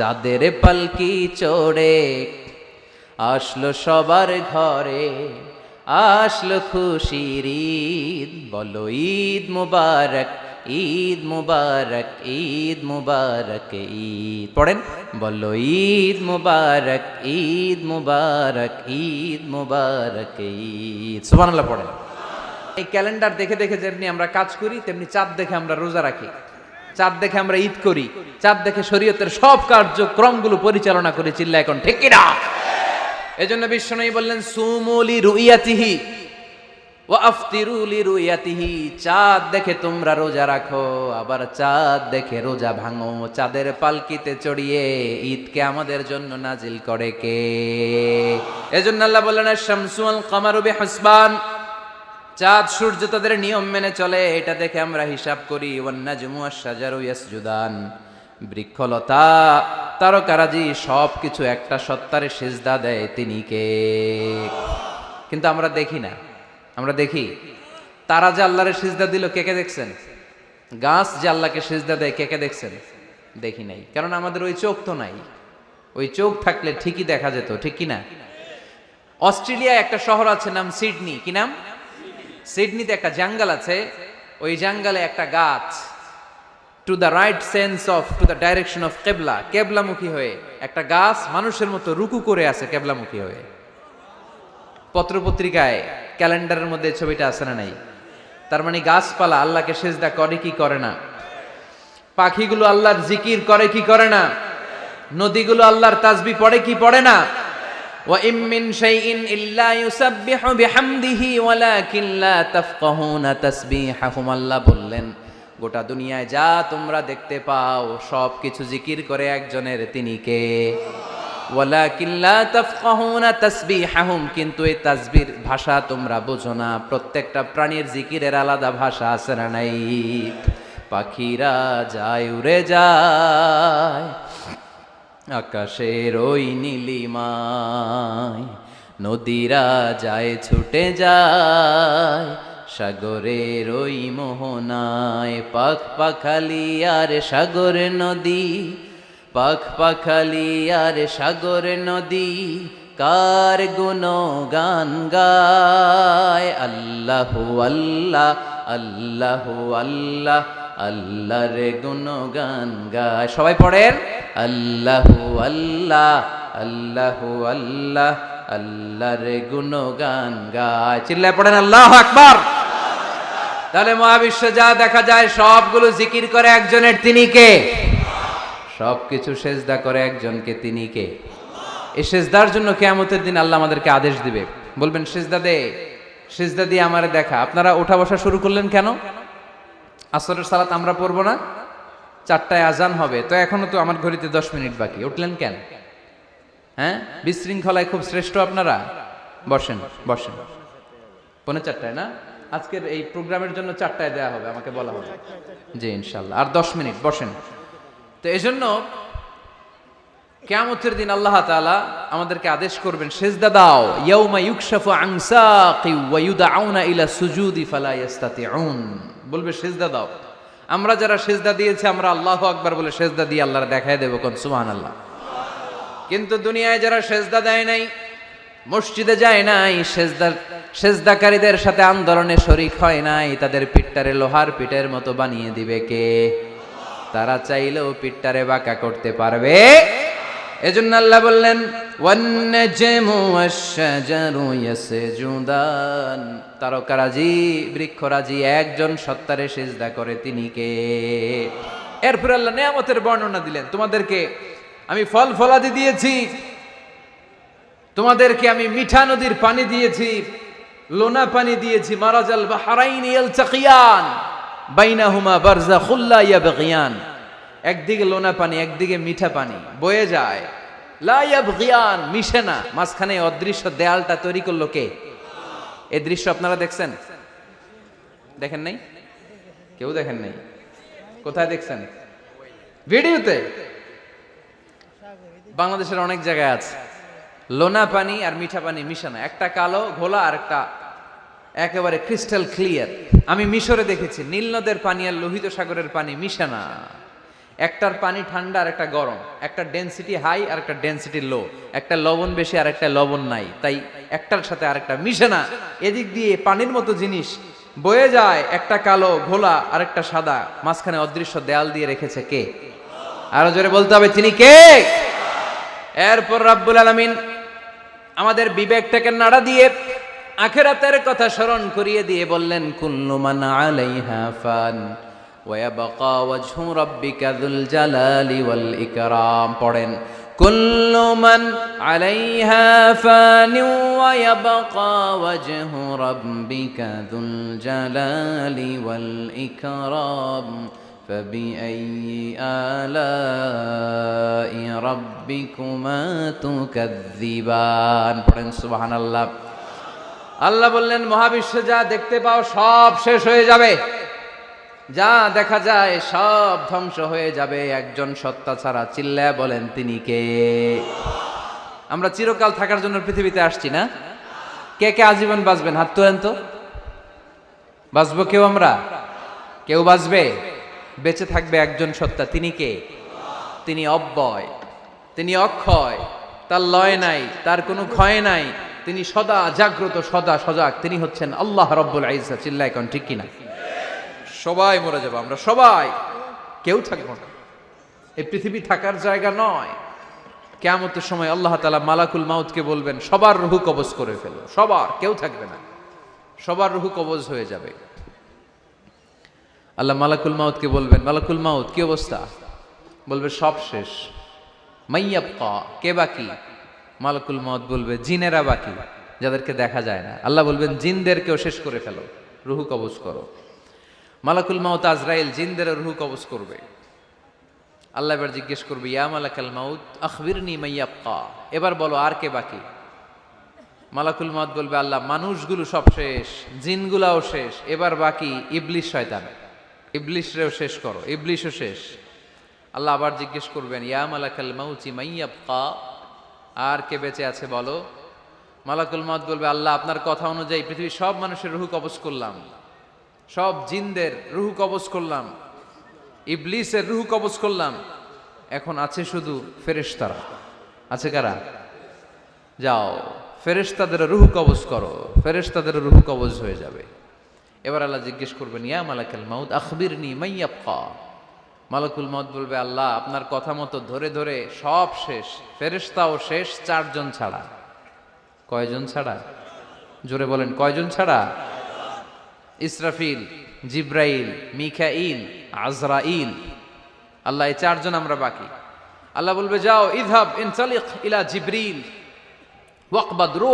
চাঁদের পালকি চড়ে আসলো সবার ঘরে, আসলো খুশির ঈদ, বলো ঈদ মুবারক, ঈদ মুবারক, ঈদ মুবারক, ঈদ পড়েন, বলো ঈদ মুবারক, ঈদ মুবারক, ঈদ মুবারক, ঈদ। সুবহানাল্লাহ পড়েন। এই ক্যালেন্ডার দেখে দেখে যেমনি আমরা কাজ করি, তেমনি চাঁদ দেখে আমরা রোজা রাখি, চাঁদ দেখে আমরা ঈদ করি, চাঁদ দেখে শরীয়তের সব কার্যক্রমগুলো পরিচালনা করি। চিল্লা এখন ঠিক কিনা? এজন্য বিশ্বনবী বললেন সুমু লিরুইয়াতিহি ওয়া আফতিরু লিরুইয়াতিহি, চাঁদ দেখে তোমরা রোজা রাখো, আবার চাঁদ দেখে রোজা ভাঙো। চাঁদের পালকিতে চড়িয়ে ঈদকে আমাদের জন্য নাজিল করে কে? এজন্য আল্লাহ বললেন আশ-শামসু ওয়াল কামারু বিহিসবান, চাঁদ সূর্য তাদের নিয়ম মেনে চলে, এটা দেখে আমরা হিসাব করি। ওয়ান নাজমু ওয়াশ-শাজারু ইয়াসজুদান, বৃক্ষলতা তারকারাজি সবকিছু একটা সত্তারে সিজদা দেয়, তিনি কে? কিন্তু আমরা দেখি না। আমরা দেখি তারা যে আল্লাহরে সিজদা দিল, কে কে দেখছেন? গাছ যে আল্লাহকে সিজদা দেয়, কে কে দেখছেন? দেখি নাই, কারণ আমাদের ওই চোখ তো নাই। ওই চোখ থাকলে ঠিকই দেখা যেত, ঠিক কি না? অস্ট্রেলিয়ায় একটা শহর আছে নাম সিডনি। কি নাম? সিডনিতে একটা জঙ্গল আছে, ওই জঙ্গলে একটা গাছ to the right sense of to the direction of কেবলা, কেবলামুখী হয়ে একটা গাছ মানুষের মতো রুকু করে আছে কেবলামুখী হয়ে। পত্রপত্রিকায় ক্যালেন্ডারের মধ্যে ছবিটা আছে না নাই? তার মানে গাছপালা আল্লাহকে সিজদা করে কি করে না? পাখিগুলো আল্লাহর জিকির করে কি করে না? নদীগুলো আল্লাহর তাসবিহ পড়ে কি পড়ে না? ওয়া ইম মিন শাইইন ইল্লা ইউসাব্বিহু বিহামদিহি ওয়ালাকিন লা তাফকাহুনা তাসবিহাহুম, আল্লাহ বললেন গোটা দুনিয়ায় যা তোমরা দেখতে পাও সব কিছু জিকির করে একজনের, তিনি কে? ওয়ালাকিন লা তাফকাহুনা তাসবিহাহুম, কিন্তু এই তাসবির ভাষা তোমরা বোঝো না। প্রত্যেকটা প্রাণীর জিকিরের আলাদা ভাষা আছে না নাই? পাখিরা যায় উড়ে যায় আকাশের ওই নীলিমায়, নদীরা যায় ছুটে যায় সাগরের ওই মোহনায়। পাখ পাখালি আর সাগর নদী, পাখ পাখালি আর সাগর নদী, কার গুণগান গায়। আল্লাহু আল্লাহ, আল্লাহু আল্লাহ, আল্লাহর গুণগান গায়। সবাই পড়েন আল্লাহু আল্লাহ, আল্লাহু আল্লাহ, আল্লাহর গুণগান গায়। চিল্লায় পড়েন আল্লাহু আকবার। তাহলে মহাবিশ্বে যা দেখা যায় সবগুলো জিকির করে একজনের, তিনি কে? সবকিছু সেজদা করে একজনকে, তিনি কে? এই সেজদার জন্য কিয়ামতের দিন আল্লাহ আমাদেরকে আদেশ দিবে, বলবেন সেজদা দে, সেজদা দিয়ে আমারে দেখা। আপনারা ওঠা বসা শুরু করলেন কেন? আসরের সালাত আমরা পড়বো না, 4টায় আজান হবে, তো এখনো তো আমার ঘড়িতে 10 মিনিট বাকি, উঠলেন কেন? হ্যাঁ, বিশৃঙ্খলায় খুব শ্রেষ্ঠ আপনারা। বসেন বসেন, 4:45 না? আজকের এই প্রোগ্রামের জন্য 4টায় দেওয়া হবে, আমাকে বলা হবে। জি ইনশাল্লাহ, আর 10 মিনিট বসেন। তো এজন্য কিয়ামতের দিন আল্লাহ তাআলা আমাদেরকে আদেশ করবেন সেজদা দাও। ইয়াউমা ইউকশাফু আন সাকি ওয়া ইউদআউনা ইলা সুজুদি ফালা ইস্তাতিউন, বলবে সেজদা দাও। আমরা যারা সেজদা দিয়েছি আমরা আল্লাহু আকবার বলে সেজদা দিয়ে আল্লাহর দেখায় দেব, কোন সুবহানাল্লাহ। কিন্তু দুনিয়ায় যারা সেজদা দেয় নাই, মসজিদে যায় নাই, সেজদাকারীদের সাথে আন্দোলনে শরীক হয় নাই, তাদের পিঠটারে লোহার পিঠের মতো বানিয়ে দিবে কে? তারা চাইলেও পিঠটারে বাঁকা করতে পারবে। এজন্য আল্লাহ বললেন ওয়ান নাজমু ওয়াশ-শাজারু ইয়াসজুদান, তারকারাজি বৃক্ষরাজি একজন সত্তারে সিজদা করে, তিনি কে? এরপর আল্লাহ নিয়ামতের বর্ণনা দিলেন, তোমাদেরকে আমি ফল ফলাদি দিয়েছি, তোমাদেরকে আমি মিঠা নদীর পানি দিয়েছি, লোনা পানি দিয়েছি। মারাজাল বাহরাইন ইয়ালতাকিয়ান বাইনাহুমা বারযাখুল লা ইয়াবগিয়ান, একদিকে লোনা পানি একদিকে মিঠা পানি বয়ে যায়, লা ইয়াবগিয়ান, মিশে না, মাঝখানে অদৃশ্য দেয়ালটা তৈরি করলো কে? এই দৃশ্য আপনারা দেখছেন? দেখেন নাই? কেউ দেখেন নাই? কোথায় দেখছেন? ভিডিওতে। বাংলাদেশের অনেক জায়গায় আছে লোনা পানি আর মিঠা পানি মিশানো, একটা কালো ঘোলা আর একটা একেবারে ক্রিস্টাল ক্লিয়ার। আমি মিশরে দেখেছি নীল নদের পানি আর লোহিত সাগরের পানি মিশানা, একটার পানি ঠান্ডা আর একটা গরম, একটা ডেনসিটি হাই আর একটা ডেনসিটি লো, একটা লবণ বেশি আর একটা লবণ নাই, তাই একটার সাথে আরেকটা মিশে না। এদিক দিয়ে পানির মতো জিনিস বয়ে যায়, একটা কালো ঘোলা আর একটা সাদা, মাঝখানে অদৃশ্য দেয়াল দিয়ে রেখেছে কে? আরো জোরে বলতে হবে, তিনি কে? এরপর রাব্বুল আলামিন আমাদের বিবেকটাকে নাড়া দিয়ে আখিরাতের কথা স্মরণ করিয়ে দিয়ে বললেন, কুল্লু মান আলাইহা ফান ওয়া ইয়াবকা ওয়াজহু রাব্বিকা যুল জালালি ওয়াল ইকরাম। পড়েন, কুল্লু মান আলাইহা ফান ওয়া ইয়াবকা ওয়াজহু রাব্বিকা যুল জালালি ওয়াল ইকরাম فبأي آلاء ربكما تكذبان। পড়েন সুবহানাল্লাহ। আল্লাহ বললেন, মহাবিশ্বে যা দেখতে পাও সব শেষ হয়ে যাবে, যা দেখা যায় সব ধ্বংস হয়ে যাবে একজন সত্তা ছাড়া। চিল্লায়া বলেন, তিনি কে? আমরা চিরকাল থাকার জন্য পৃথিবীতে আসছি না? কে কে আজীবন বাঁচবেন? হাত তোলেন তো। বাঁচবো কেউ? আমরা কেউ বাঁচবে? বেঁচে থাকবে একজন সত্তা, তিনি কে? তিনি অব্যয়, তিনি অক্ষয়, তার লয় নাই, তার কোনো ক্ষয় নাই, তিনি সদা জাগ্রত, সদা সজাগ, তিনি হচ্ছেন আল্লাহ রাব্বুল ইজ্জত। চিল্লায় কোন ঠিক কিনা? সবাই মরে যাবো আমরা, সবাই, কেউ থাকবো না। এই পৃথিবী থাকার জায়গা নয়। কিয়ামতের সময় আল্লাহ তাআলা মালাকুল মাউতকে বলবেন, সবার রূহ কবজ করে ফেলো, সবার, কেউ থাকবে না, সবার রূহ কবজ হয়ে যাবে। আল্লাহ মালাকুল মাউতকে বলবেন, মালাকুল মাউত কি অবস্থা? বলবে সব শেষ। মাইয়াবকা, কে বাকি? মালাকুল মাউত বলবে জিনেরা বাকি, যাদেরকে দেখা যায় না। আল্লাহ বলবেন জিনদেরকেও শেষ করে ফেলো, রূহ কবজ করো। মালাকুল মাউত আজরাইল জিনদের রূহ কবজ করবে। আল্লাহ এবার জিজ্ঞেস করবে, ইয়া মালাকাল মাউত আখবিরনি মাইয়াবকা, এবার বলো আর কে বাকি? মালাকুল মাউত বলবে, আল্লাহ মানুষগুলো সব শেষ, জিনগুলাও শেষ, এবার বাকি ইবলিস শয়তান, ইবলিসরেও শেষ করো, ইবলিসও শেষ। আল্লাহ আবার জিজ্ঞেস করবেন, ইয়া মালাকাল মাউতি মাইয়াবকা, আর কে বেঁচে আছে বলো? মালাকুল মাউত বলবে, আল্লাহ আপনার কথা অনুযায়ী পৃথিবীর সব মানুষের রূহ কবজ করলাম, সব জিনদের রূহ কবজ করলাম, ইবলিসের রূহ কবজ করলাম, এখন আছে শুধু ফেরেশতারা। আছে কারা? যাও ফেরেশতাদের রূহ কবজ করো, ফেরেশতাদের রূহ কবজ হয়ে যাবে। এবার আল্লাহ জিজ্ঞেস করবেন, ইয়া মালাকাল মাউত আখবিরনি মাইয়াবকা। মালাকুল মাউত বলবে, আল্লাহ আপনার কথা মতো ধরে ধরে সব শেষ, ফেরেশতাও শেষ, চারজন ছাড়া। কয়জন ছাড়া? জোরে বলেন, কয়জন ছাড়া? ইসরাফিল, জিব্রাইল, মিকাইল, আজরাইল। আল্লাহ এই চারজন আমরা বাকি। আল্লাহ বলবে, যাও ইযহাব ইনতালিক ইলা জিবরিল ওয়াকবাদ রূহ